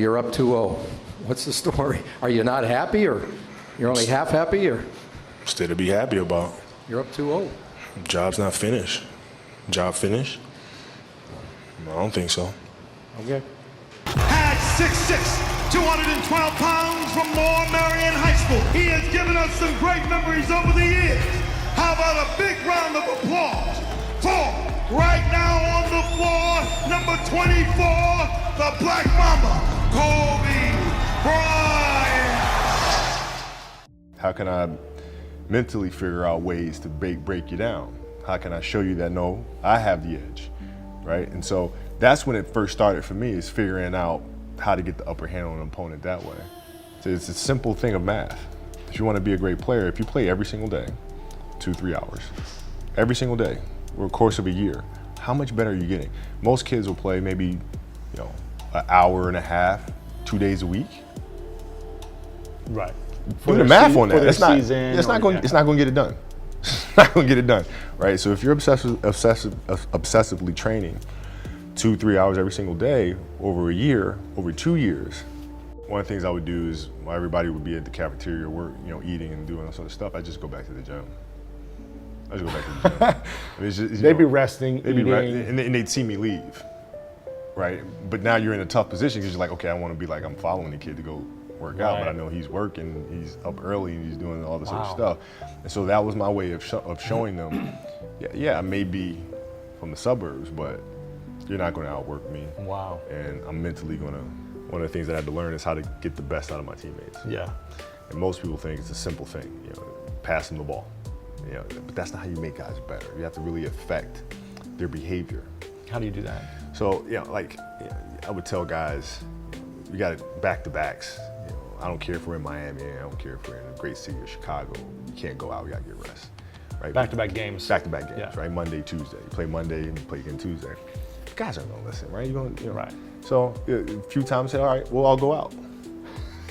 You're up 2-0. What's the story? Are you not happy, or you're only half happy, or? Still to be happy about. You're up 2-0. Job's not finished. Job finished? I don't think so. Okay. At 6'6", 212 pounds from Moore Marion High School. He has given us some great memories over the years. How about a big round of applause for, right now on the floor, number 24, the Black Mamba, Kobe Bryant. How can I mentally figure out ways to break you down? How can I show you that, no, I have the edge, right? And so that's when it first started for me, is figuring out how to get the upper hand on an opponent that way. So it's a simple thing of math. If you want to be a great player, if you play every single day, 2-3 hours, every single day, over the course of a year, how much better are you getting? Most kids will play maybe, an hour and a half, 2 days a week. Right. Do the math on that. It's not going to get it done. It's not going to get it done, right? So if you're obsessively training 2-3 hours every single day over a year, over 2 years, one of the things I would do is, while everybody would be at the cafeteria, work, eating and doing all sort of stuff, I just go back to the gym. I just go back to the gym. It's just, they'd be resting, they'd be and they'd see me leave, right? But now you're in a tough position because you're like, okay, I want to be like, I'm following the kid to go work out, but I know he's working, he's up early, and he's doing all this other stuff. And so that was my way of showing them, yeah, I may be from the suburbs, but you're not going to outwork me. Wow. And I'm mentally going to, one of the things that I had to learn is how to get the best out of my teammates. Yeah. And most people think it's a simple thing, pass them the ball. But that's not how you make guys better. You have to really affect their behavior. How do you do that? So, I would tell guys, you got back-to-backs. I don't care if we're in Miami, I don't care if we're in a great city of Chicago. You can't go out, we gotta get rest. Right? Back-to-back games. Back-to-back games, right? Monday, Tuesday. You play Monday and you play again Tuesday. Guys aren't gonna listen, right? Right. So a few times say, all right, we'll all go out.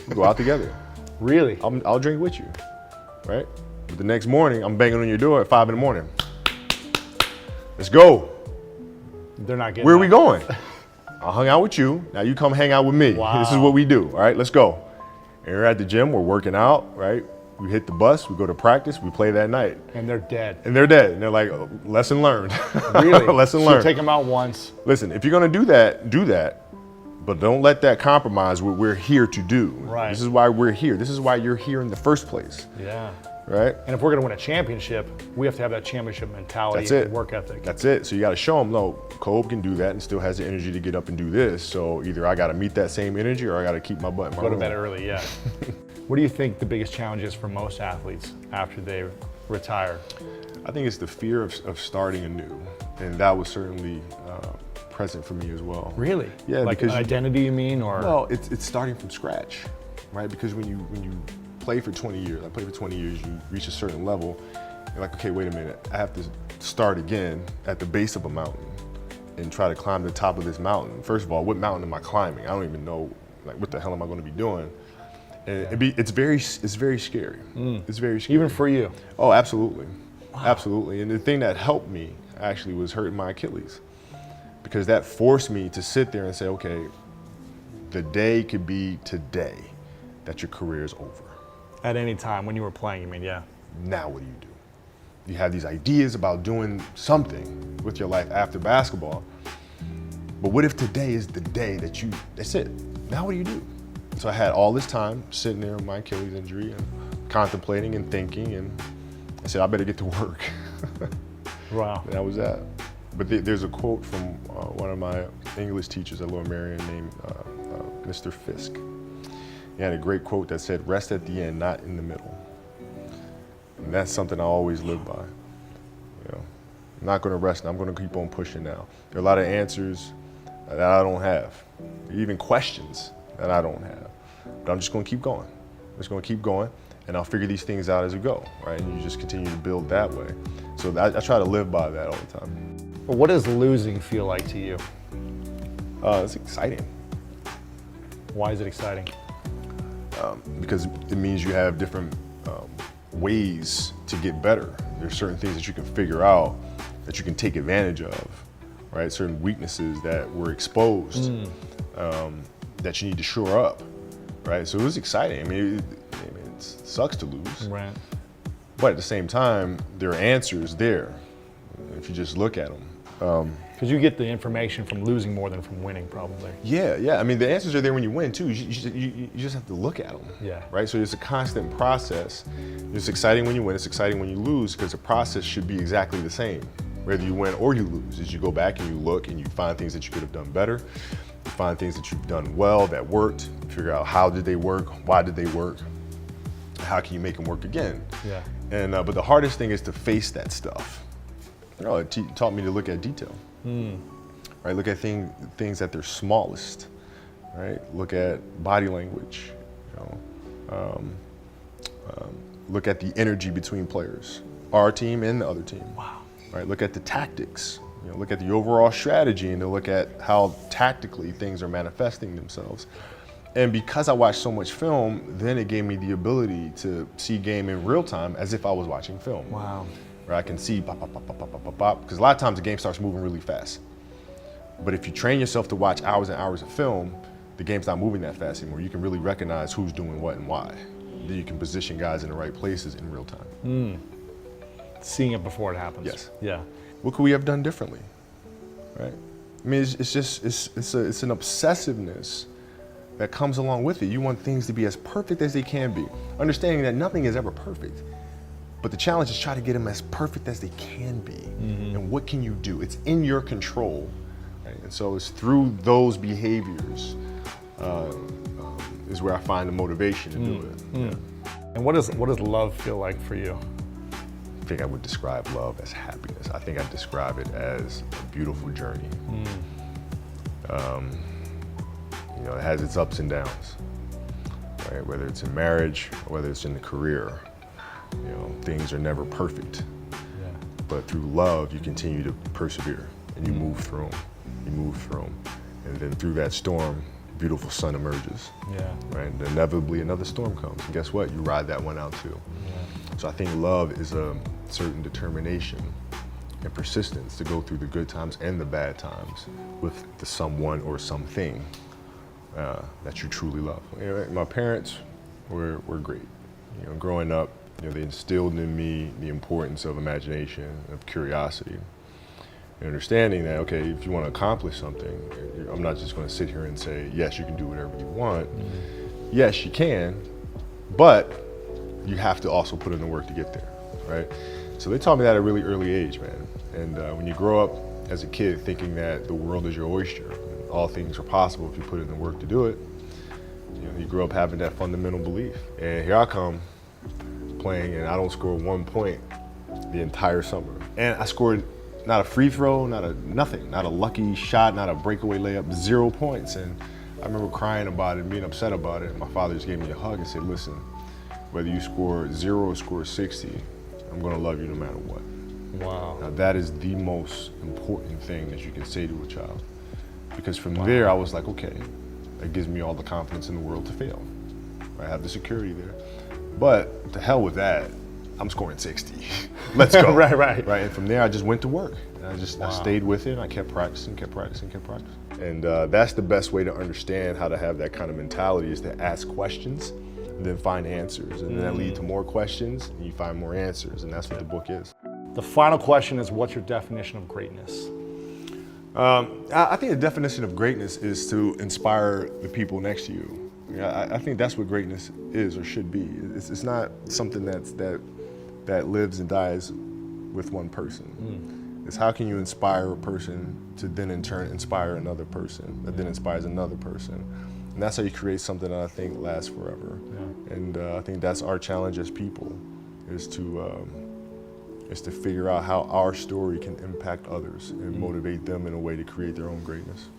We'll go out together. Really? I'll drink with you, right? But the next morning, I'm banging on your door at 5 in the morning. Let's go. They're not getting Where are we going? I hung out with you, now you come hang out with me. Wow. This is what we do, all right, let's go. And we're at the gym, we're working out, right? We hit the bus, we go to practice, we play that night. And they're dead. And they're dead, and they're like, oh, lesson learned. Really? Lesson So learned. take them out once. Listen, if you're gonna do that, but don't let that compromise what we're here to do. Right. This is why we're here. This is why you're here in the first place. Yeah. Right? And if we're gonna win a championship, we have to have that championship mentality That's it. and work ethic. That's it. So you gotta show them, no, Kobe can do that and still has the energy to get up and do this. So either I gotta meet that same energy or I gotta keep my butt in my Go to room. bed early, yeah. What do you think the biggest challenge is for most athletes after they retire? I think it's the fear of starting anew. And that was certainly present for me as well. Really? Yeah, like because identity, you mean, or? Well, it's starting from scratch, right? Because when you play for 20 years, I played for 20 years, you reach a certain level, you're like, okay, wait a minute, I have to start again at the base of a mountain and try to climb the top of this mountain. First of all, what mountain am I climbing? I don't even know, like, what the hell am I going to be doing? And it's very scary. It's very scary. Even for you? Oh, absolutely. Wow. Absolutely. And the thing that helped me actually was hurting my Achilles, because that forced me to sit there and say, okay, the day could be today that your career is over. At any time when you were playing, you mean, yeah. Now what do you do? You have these ideas about doing something with your life after basketball, but what if today is the day that's it? Now what do you do? So I had all this time sitting there with my Achilles injury and contemplating and thinking, and I said, I better get to work. Wow. And that was that. But there's a quote from one of my English teachers at Lower Merion named Mr. Fisk. He had a great quote that said, rest at the end, not in the middle. And that's something I always live by. I'm not gonna rest, I'm gonna keep on pushing now. There are a lot of answers that I don't have, even questions that I don't have. But I'm just gonna keep going. I'm just gonna keep going, and I'll figure these things out as we go, right? And you just continue to build that way. So I try to live by that all the time. Well, what does losing feel like to you? It's exciting. Why is it exciting? Because it means you have different ways to get better. There's certain things that you can figure out that you can take advantage of, right? Certain weaknesses that were exposed. that you need to shore up, right? So it was exciting. I mean, it sucks to lose, Right. but at the same time, there are answers there if you just look at them. Because you get the information from losing more than from winning, probably. Yeah. I mean, the answers are there when you win too. You just have to look at them. Yeah. Right. So it's a constant process. It's exciting when you win. It's exciting when you lose, because the process should be exactly the same, whether you win or you lose. As you go back and you look and you find things that you could have done better, you find things that you've done well that worked. Figure out how did they work, why did they work, how can you make them work again. Yeah. And but the hardest thing is to face that stuff. It taught me to look at detail. Right, look at things at their smallest. Right, look at body language. Look at the energy between players, our team and the other team. Wow. Right, look at the tactics. Look at the overall strategy, and to look at how tactically things are manifesting themselves. And because I watched so much film, then it gave me the ability to see game in real time as if I was watching film. Wow. Where I can see pop, pop, pop, pop, pop, pop, pop, because a lot of times the game starts moving really fast. But if you train yourself to watch hours and hours of film, the game's not moving that fast anymore. You can really recognize who's doing what and why. Then you can position guys in the right places in real time. Seeing it before it happens. Yes. Yeah. What could we have done differently? Right? I mean, it's an obsessiveness that comes along with it. You want things to be as perfect as they can be, understanding that nothing is ever perfect. But the challenge is try to get them as perfect as they can be. And what can you do? It's in your control. Right? And so it's through those behaviors is where I find the motivation to do it. Yeah. And what does love feel like for you? I think I would describe love as happiness. I think I describe it as a beautiful journey. It has its ups and downs, right? Whether it's in marriage, or whether it's in the career. Things are never perfect. Yeah. But through love, you continue to persevere, and you move through them. You move through them. And then through that storm, beautiful sun emerges. Yeah. Right? And inevitably another storm comes. And guess what? You ride that one out too. Yeah. So I think love is a certain determination and persistence to go through the good times and the bad times with the someone or something that you truly love. My parents were great. Growing up, they instilled in me the importance of imagination, of curiosity, and understanding that, okay, if you want to accomplish something, I'm not just going to sit here and say, yes, you can do whatever you want. Yes, you can, but you have to also put in the work to get there, right? So they taught me that at a really early age, man. And when you grow up as a kid thinking that the world is your oyster, and all things are possible if you put in the work to do it, you grow up having that fundamental belief. And here I come, playing, and I don't score 1 point the entire summer. And I scored not a free throw, nothing, not a lucky shot, not a breakaway layup, 0 points. And I remember crying about it, being upset about it. My father just gave me a hug and said, listen, whether you score 0 or score 60, I'm gonna love you no matter what. Wow. Now that is the most important thing that you can say to a child. Because from there, I was like, okay, that gives me all the confidence in the world to fail. I have the security there. But to hell with that, I'm scoring 60. Let's go. Right. And from there, I just went to work. And I stayed with it, and I kept practicing. And that's the best way to understand how to have that kind of mentality, is to ask questions, and then find answers. And then that lead to more questions, and you find more answers. And that's what the book is. The final question is, what's your definition of greatness? I think the definition of greatness is to inspire the people next to you. I think that's what greatness is or should be. It's not something that lives and dies with one person. It's how can you inspire a person to then in turn inspire another person that then inspires another person. And that's how you create something that I think lasts forever. Yeah. And I think that's our challenge as people, is to figure out how our story can impact others and motivate them in a way to create their own greatness.